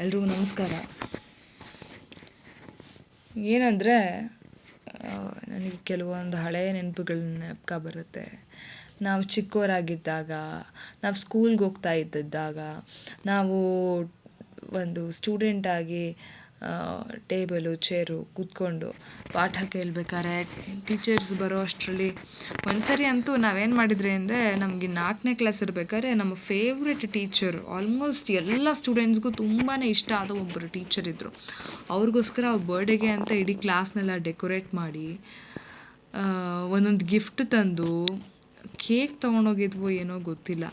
ಎಲ್ರಿಗೂ ನಮಸ್ಕಾರ. ಏನಂದರೆ ನನಗೆ ಕೆಲವೊಂದು ಹಳೆಯ ನೆನಪುಗಳು ಜ್ಞಾಪಕ ಬರುತ್ತೆ. ನಾವು ಚಿಕ್ಕವರಾಗಿದ್ದಾಗ, ನಾವು ಸ್ಕೂಲ್ಗೆ ಹೋಗ್ತಾ ಇದ್ದಿದ್ದಾಗ, ನಾವು ಒಂದು ಸ್ಟೂಡೆಂಟಾಗಿ ಟೇಬಲು ಚೇರು ಕೂತ್ಕೊಂಡು ಪಾಠ ಕೇಳಬೇಕಾದ್ರೆ ಟೀಚರ್ಸ್ ಬರೋ ಅಷ್ಟರಲ್ಲಿ ಒಂದು ಸರಿ ಅಂತೂ ನಾವೇನು ಮಾಡಿದ್ರಿ ಅಂದರೆ, ನಮಗೆ 4ನೇ ಕ್ಲಾಸ್ ಇರಬೇಕಾದ್ರೆ ನಮ್ಮ ಫೇವ್ರೆಟ್ ಟೀಚರು, ಆಲ್ಮೋಸ್ಟ್ ಎಲ್ಲ ಸ್ಟೂಡೆಂಟ್ಸ್ಗೂ ತುಂಬಾ ಇಷ್ಟ ಆದ ಒಬ್ಬರು ಟೀಚರ್ ಇದ್ದರು. ಅವ್ರಿಗೋಸ್ಕರ ಅವ್ರ ಬರ್ಡೇಗೆ ಅಂತ ಇಡೀ ಕ್ಲಾಸ್ನೆಲ್ಲ ಡೆಕೋರೇಟ್ ಮಾಡಿ ಒಂದೊಂದು ಗಿಫ್ಟ್ ತಂದು ಕೇಕ್ ತೊಗೊಂಡೋಗಿದ್ವೋ ಏನೋ ಗೊತ್ತಿಲ್ಲ,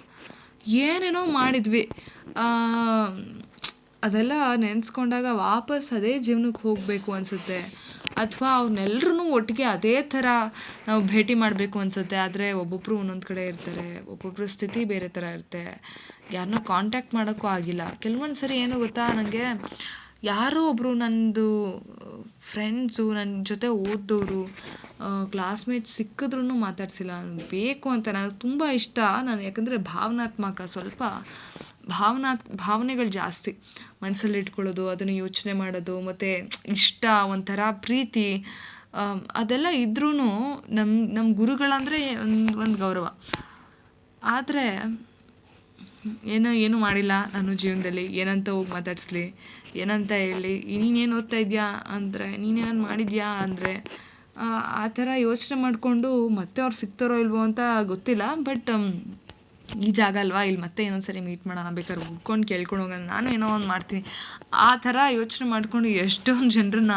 ಏನೇನೋ ಮಾಡಿದ್ವಿ. ಅದೆಲ್ಲ ನೆನೆಸ್ಕೊಂಡಾಗ ವಾಪಸ್ ಅದೇ ಜೀವನಕ್ಕೆ ಹೋಗಬೇಕು ಅನಿಸುತ್ತೆ. ಅಥವಾ ಅವ್ರನ್ನೆಲ್ಲರೂ ಒಟ್ಟಿಗೆ ಅದೇ ಥರ ನಾವು ಭೇಟಿ ಮಾಡಬೇಕು ಅನಿಸುತ್ತೆ. ಆದರೆ ಒಬ್ಬೊಬ್ಬರು ಒಂದೊಂದು ಕಡೆ ಇರ್ತಾರೆ, ಒಬ್ಬೊಬ್ಬರ ಸ್ಥಿತಿ ಬೇರೆ ಥರ ಇರುತ್ತೆ, ಯಾರನ್ನೂ ಕಾಂಟ್ಯಾಕ್ಟ್ ಮಾಡೋಕ್ಕೂ ಆಗಿಲ್ಲ. ಕೆಲವೊಂದು ಸರಿ ಏನು ಗೊತ್ತಾ, ನನಗೆ ಯಾರೋ ಒಬ್ಬರು ನನ್ನದು ಫ್ರೆಂಡ್ಸು, ನನ್ನ ಜೊತೆ ಓದಿದವರು, ಕ್ಲಾಸ್ಮೇಟ್ಸ್ ಸಿಕ್ಕಿದ್ರೂ ಮಾತಾಡ್ಸಿಲ್ಲ. ನನಗೆ ಬೇಕು ಅಂತ, ನನಗೆ ತುಂಬ ಇಷ್ಟ. ನಾನು ಯಾಕಂದರೆ ಭಾವನಾತ್ಮಕ, ಸ್ವಲ್ಪ ಭಾವನೆಗಳು ಜಾಸ್ತಿ ಮನಸ್ಸಲ್ಲಿ ಇಟ್ಕೊಳ್ಳೋದು, ಅದನ್ನು ಯೋಚನೆ ಮಾಡೋದು, ಮತ್ತು ಇಷ್ಟ, ಒಂಥರ ಪ್ರೀತಿ, ಅದೆಲ್ಲ ಇದ್ರೂ ನಮ್ಮ ಗುರುಗಳಂದರೆ ಒಂದು ಗೌರವ. ಆದರೆ ಏನೂ ಮಾಡಿಲ್ಲ ನಾನು ಜೀವನದಲ್ಲಿ. ಏನಂತ ಹೋಗಿ ಮಾತಾಡಿಸ್ಲಿ, ಏನಂತ ಹೇಳಿ, ನೀನೇನು ಓದ್ತಾ ಇದೆಯಾ ಅಂದರೆ, ನೀನೇನು ಮಾಡಿದ್ಯಾ ಅಂದರೆ, ಆ ಥರ ಯೋಚನೆ ಮಾಡಿಕೊಂಡು ಮತ್ತೆ ಅವ್ರು ಸಿಗ್ತಾರೋ ಇಲ್ವೋ ಅಂತ ಗೊತ್ತಿಲ್ಲ. ಬಟ್ ಈ ಜಾಗ ಅಲ್ವಾ, ಇಲ್ಲಿ ಮತ್ತೆ ಇನ್ನೊಂದು ಸರಿ ಮೀಟ್ ಮಾಡೋಣ, ಬೇಕಾದ್ರೆ ಹುಡ್ಕೊಂಡು ಕೇಳ್ಕೊಂಡು ಹೋಗೋಣ, ನಾನು ಏನೋ ಒಂದು ಮಾಡ್ತೀನಿ, ಆ ಥರ ಯೋಚನೆ ಮಾಡಿಕೊಂಡು ಎಷ್ಟೊಂದು ಜನರನ್ನ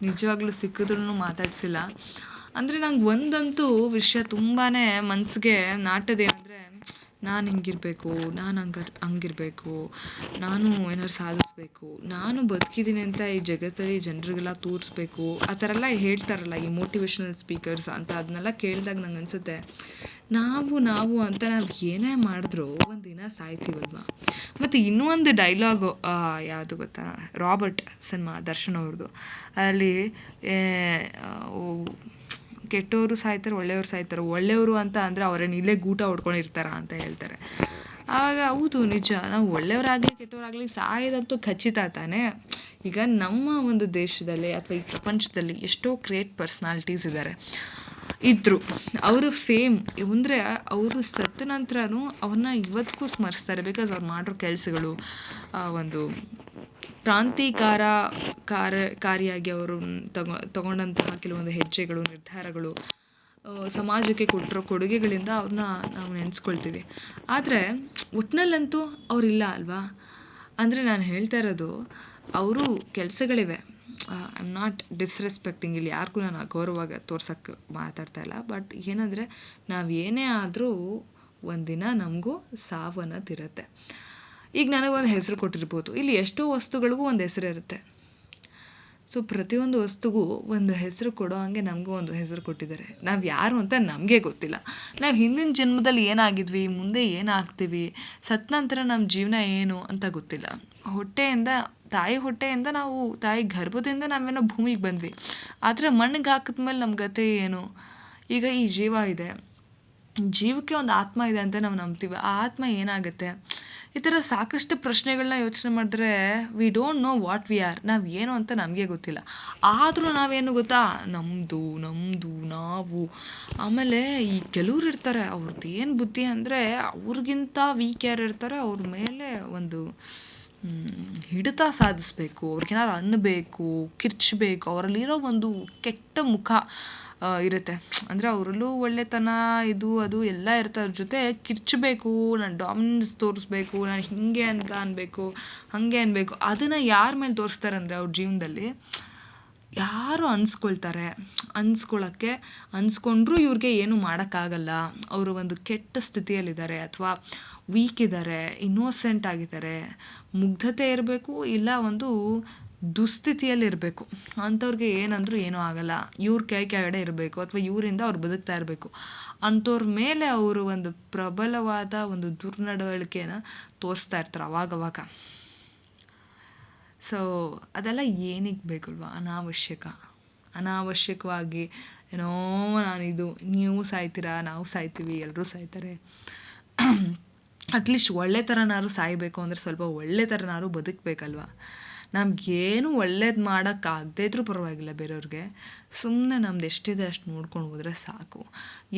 ನಿಜವಾಗ್ಲೂ ಸಿಕ್ಕಿದ್ರೂ ಮಾತಾಡಿಸಿಲ್ಲ. ಅಂದರೆ ನಂಗೆ ಒಂದಂತೂ ವಿಷಯ ತುಂಬಾ ಮನಸ್ಸಿಗೆ ನಾಟೋದೇನೆಂದರೆ, ನಾನು ಹಿಂಗಿರಬೇಕು, ನಾನು ಹಂಗಿರಬೇಕು, ನಾನು ಏನಾದ್ರು ಸಾಧಿಸ್ಬೇಕು, ನಾನು ಬದುಕಿದ್ದೀನಿ ಅಂತ ಈ ಜಗತ್ತಲ್ಲಿ ಜನರಿಗೆಲ್ಲ ತೋರಿಸ್ಬೇಕು, ಆ ಥರ ಎಲ್ಲ ಹೇಳ್ತಾರಲ್ಲ ಈ ಮೋಟಿವೇಶ್ನಲ್ ಸ್ಪೀಕರ್ಸ್ ಅಂತ. ಅದನ್ನೆಲ್ಲ ಕೇಳಿದಾಗ ನಂಗೆ ಅನಿಸುತ್ತೆ, ನಾವು ಅಂತ ನಾವು ಏನೇ ಮಾಡಿದ್ರೂ ಒಂದಿನ ಸಾಯ್ತೀವಲ್ವ. ಮತ್ತು ಇನ್ನೂ ಒಂದು ಡೈಲಾಗು, ಯಾವುದು ಗೊತ್ತಾ, ರಾಬರ್ಟ್ ಸಿನಿಮಾ, ದರ್ಶನ್ ಅವ್ರದ್ದು. ಅಲ್ಲಿ ಕೆಟ್ಟವರು ಸಾಯ್ತಾರೆ, ಒಳ್ಳೆಯವರು ಸಾಯ್ತಾರೆ, ಒಳ್ಳೆಯವರು ಅಂತ ಅಂದರೆ ಅವರನ್ನು ಇಲ್ಲೇ ಗೂಟ ಹೊಡ್ಕೊಂಡಿರ್ತಾರ ಅಂತ ಹೇಳ್ತಾರೆ. ಆವಾಗ ಹೌದು, ನಿಜ, ನಾವು ಒಳ್ಳೆಯವರಾಗಲಿ ಕೆಟ್ಟವರಾಗಲಿ ಸಾಯೋದಂತೂ ಖಚಿತ ತಾನೇ. ಈಗ ನಮ್ಮ ಒಂದು ದೇಶದಲ್ಲಿ ಅಥವಾ ಈ ಪ್ರಪಂಚದಲ್ಲಿ ಎಷ್ಟೋ ಗ್ರೇಟ್ ಪರ್ಸ್ನಾಲಿಟೀಸ್ ಇದ್ದರು. ಅವರು ಫೇಮ್ ಅಂದರೆ ಅವರು ಸತ್ತ ನಂತರನೂ ಅವ್ರನ್ನ ಇವತ್ತಿಗೂ ಸ್ಮರಿಸ್ತಾರೆ. ಬಿಕಾಸ್ ಅವ್ರು ಮಾಡಿರೋ ಕೆಲಸಗಳು, ಒಂದು ಕ್ರಾಂತಿಕಾರಿಯಾಗಿ ಅವರು ತಗೊಂಡಂತಹ ಕೆಲವೊಂದು ಹೆಜ್ಜೆಗಳು, ನಿರ್ಧಾರಗಳು, ಸಮಾಜಕ್ಕೆ ಕೊಟ್ಟಿರೋ ಕೊಡುಗೆಗಳಿಂದ ಅವ್ರನ್ನ ನಾವು ನೆನೆಸ್ಕೊಳ್ತೀವಿ. ಆದರೆ ಒಟ್ಟಿನಲ್ಲಂತೂ ಅವರಿಲ್ಲ ಅಲ್ವಾ. ಅಂದರೆ ನಾನು ಹೇಳ್ತಾ ಇರೋದು, ಅವರು ಕೆಲಸಗಳಿವೆ, ಐ ಆಮ್ ನಾಟ್ ಡಿಸ್ರೆಸ್ಪೆಕ್ಟಿಂಗ್, ಇಲ್ಲಿ ಯಾರಿಗೂ ನಾನು ಅಗೌರವಾಗ ತೋರ್ಸೋಕ್ಕೆ ಮಾತಾಡ್ತಾ ಇಲ್ಲ. ಬಟ್ ಏನಂದರೆ, ನಾವು ಏನೇ ಆದರೂ ಒಂದಿನ ನಮಗೂ ಸಾವು ಅನ್ನೋದಿರುತ್ತೆ. ಈಗ ನನಗೊಂದು ಹೆಸರು ಕೊಟ್ಟಿರ್ಬೋದು, ಇಲ್ಲಿ ಎಷ್ಟೋ ವಸ್ತುಗಳಿಗೂ ಒಂದು ಹೆಸರು ಇರುತ್ತೆ. ಸೊ ಪ್ರತಿಯೊಂದು ವಸ್ತುಗೂ ಒಂದು ಹೆಸರು ಕೊಡೋ ಹಾಗೆ ನಮಗೂ ಒಂದು ಹೆಸರು ಕೊಟ್ಟಿದ್ದಾರೆ. ನಾವು ಯಾರು ಅಂತ ನಮಗೆ ಗೊತ್ತಿಲ್ಲ. ನಾವು ಹಿಂದಿನ ಜನ್ಮದಲ್ಲಿ ಏನಾಗಿದ್ವಿ, ಮುಂದೆ ಏನಾಗ್ತೀವಿ, ಸತ್ತ ನಂತರ ನಮ್ಮ ಜೀವನ ಏನು ಅಂತ ಗೊತ್ತಿಲ್ಲ. ತಾಯಿ ಹೊಟ್ಟೆಯಿಂದ ನಾವು, ತಾಯಿ ಗರ್ಭದಿಂದ ನಾವೇನೋ ಭೂಮಿಗೆ ಬಂದ್ವಿ. ಆದರೆ ಮಣ್ಣಿಗೆ ಹಾಕಿದ್ಮೇಲೆ ನಮ್ಮ ಗತಿ ಏನು? ಈಗ ಈ ಜೀವ ಇದೆ, ಜೀವಕ್ಕೆ ಒಂದು ಆತ್ಮ ಇದೆ ಅಂತ ನಾವು ನಂಬ್ತೀವಿ. ಆ ಆತ್ಮ ಏನಾಗುತ್ತೆ? ಈ ಥರ ಸಾಕಷ್ಟು ಪ್ರಶ್ನೆಗಳನ್ನ ಯೋಚನೆ ಮಾಡಿದ್ರೆ we don't know what we are. ನಾವು ಏನು ಅಂತ ನಮಗೆ ಗೊತ್ತಿಲ್ಲ. ಆದರೂ ನಾವೇನು ಗೊತ್ತಾ, ನಮ್ಮದು ನಾವು. ಆಮೇಲೆ ಈ ಕೆಲವ್ರು ಇರ್ತಾರೆ, ಅವ್ರದ್ದು ಏನು ಬುದ್ಧಿ ಅಂದರೆ, ಅವ್ರಿಗಿಂತ ವೀಕ್ ಯಾರು ಇರ್ತಾರೆ ಅವ್ರ ಮೇಲೆ ಒಂದು ಹಿಡಿತ ಸಾಧಿಸ್ಬೇಕು, ಅವ್ರಿಗೇನಾದ್ರು ಅನ್ನಬೇಕು, ಕಿರ್ಚಬೇಕು, ಅವರಲ್ಲಿರೋ ಒಂದು ಕೆಟ್ಟ ಮುಖ ಇರುತ್ತೆ. ಅಂದರೆ ಅವರಲ್ಲೂ ಒಳ್ಳೆತನ ಇದು ಅದು ಎಲ್ಲ ಇರುತ್ತೆ. ಅವ್ರ ಜೊತೆ ಕಿರ್ಚಬೇಕು, ನಾನು ಡಾಮಿನೆನ್ಸ್ ತೋರಿಸ್ಬೇಕು, ನಾನು ಹೀಗೆ ಅಂತ ಅನ್ಬೇಕು, ಹಾಗೆ ಅನ್ಬೇಕು. ಅದನ್ನು ಯಾರ ಮೇಲೆ ತೋರಿಸ್ತಾರೆ ಅಂದರೆ, ಅವ್ರ ಜೀವನದಲ್ಲಿ ಯಾರು ಅನ್ಸ್ಕೊಂಡ್ರೂ ಇವ್ರಿಗೆ ಏನೂ ಮಾಡೋಕ್ಕಾಗಲ್ಲ, ಅವರು ಒಂದು ಕೆಟ್ಟ ಸ್ಥಿತಿಯಲ್ಲಿದ್ದಾರೆ, ಅಥವಾ ವೀಕ್ ಇದ್ದಾರೆ, ಇನ್ನೋಸೆಂಟ್ ಆಗಿದ್ದಾರೆ, ಮುಗ್ಧತೆ ಇರಬೇಕು, ಇಲ್ಲ ಒಂದು ದುಸ್ಥಿತಿಯಲ್ಲಿರಬೇಕು. ಅಂಥವ್ರಿಗೆ ಏನಂದ್ರೂ ಏನೂ ಆಗಲ್ಲ, ಇವ್ರ ಕೆಳಗಡೆ ಇರಬೇಕು, ಅಥವಾ ಇವರಿಂದ ಅವ್ರು ಬದುಕ್ತಾ ಇರಬೇಕು. ಅಂಥವ್ರ ಮೇಲೆ ಅವರು ಒಂದು ಪ್ರಬಲವಾದ ಒಂದು ದುರ್ನಡವಳಿಕೆನ ತೋರಿಸ್ತಾ ಇರ್ತಾರೆ ಅವಾಗವಾಗ. ಸೊ ಅದೆಲ್ಲ ಏನಕ್ಕೆ ಬೇಕಲ್ವ, ಅನಾವಶ್ಯಕವಾಗಿ ಏನೋ ನಾನಿದು, ನೀವು ಸಾಯ್ತೀರಾ, ನಾವು ಸಾಯ್ತೀವಿ, ಎಲ್ಲರೂ ಸಾಯ್ತಾರೆ, ಅಟ್ಲೀಸ್ಟ್ ಒಳ್ಳೆ ಥರನಾದ್ರು ಸಾಯಬೇಕು ಅಂದರೆ ಸ್ವಲ್ಪ ಒಳ್ಳೆ ಥರನಾದ್ರು ಬದುಕಬೇಕಲ್ವ. ನಮಗೇನು ಒಳ್ಳೇದು ಮಾಡೋಕ್ಕಾಗದೇ ಇದ್ರೂ ಪರವಾಗಿಲ್ಲ ಬೇರೆಯವ್ರಿಗೆ, ಸುಮ್ಮನೆ ನಮ್ದು ಎಷ್ಟಿದೆ ಅಷ್ಟು ನೋಡ್ಕೊಂಡು ಹೋದರೆ ಸಾಕು.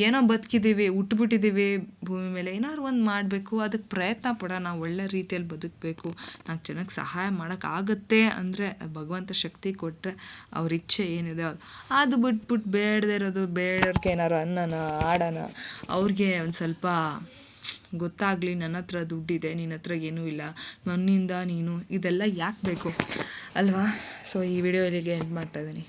ಏನೋ ಬದುಕಿದ್ದೀವಿ, ಹುಟ್ಬಿಟ್ಟಿದ್ದೀವಿ ಭೂಮಿ ಮೇಲೆ, ಏನಾದ್ರು ಒಂದು ಮಾಡಬೇಕು, ಅದಕ್ಕೆ ಪ್ರಯತ್ನ ಪಡೋಣ, ಒಳ್ಳೆ ರೀತಿಯಲ್ಲಿ ಬದುಕಬೇಕು, ನಾಲ್ಕು ಜನಕ್ಕೆ ಸಹಾಯ ಮಾಡೋಕ್ಕಾಗತ್ತೆ ಅಂದರೆ ಭಗವಂತ ಶಕ್ತಿ ಕೊಟ್ಟರೆ ಅವ್ರ ಇಚ್ಛೆ ಏನಿದೆ ಅದು ಬಿಟ್ಬಿಟ್ಟು ಬೇಡದೇ ಇರೋದು, ಬೇಡೋರ್ಗೆ ಏನಾರು ಅನ್ನೋಣ ಆಡೋಣ, ಅವ್ರಿಗೆ ಒಂದು ಸ್ವಲ್ಪ ಗೊತ್ತಾಗಲಿ ನನ್ನ ಹತ್ರ ದುಡ್ಡಿದೆ, ನಿನ್ನ ಹತ್ರ ಏನೂ ಇಲ್ಲ, ನನ್ನಿಂದ ನೀನು ಇದೆಲ್ಲ ಯಾಕೆ ಬೇಕು ಅಲ್ವಾ. ಸೊ ಈ ವಿಡಿಯೋ ಇಲ್ಲಿಗೆ ಎಂಡ್ ಮಾಡ್ತಾಯಿದ್ದೀನಿ.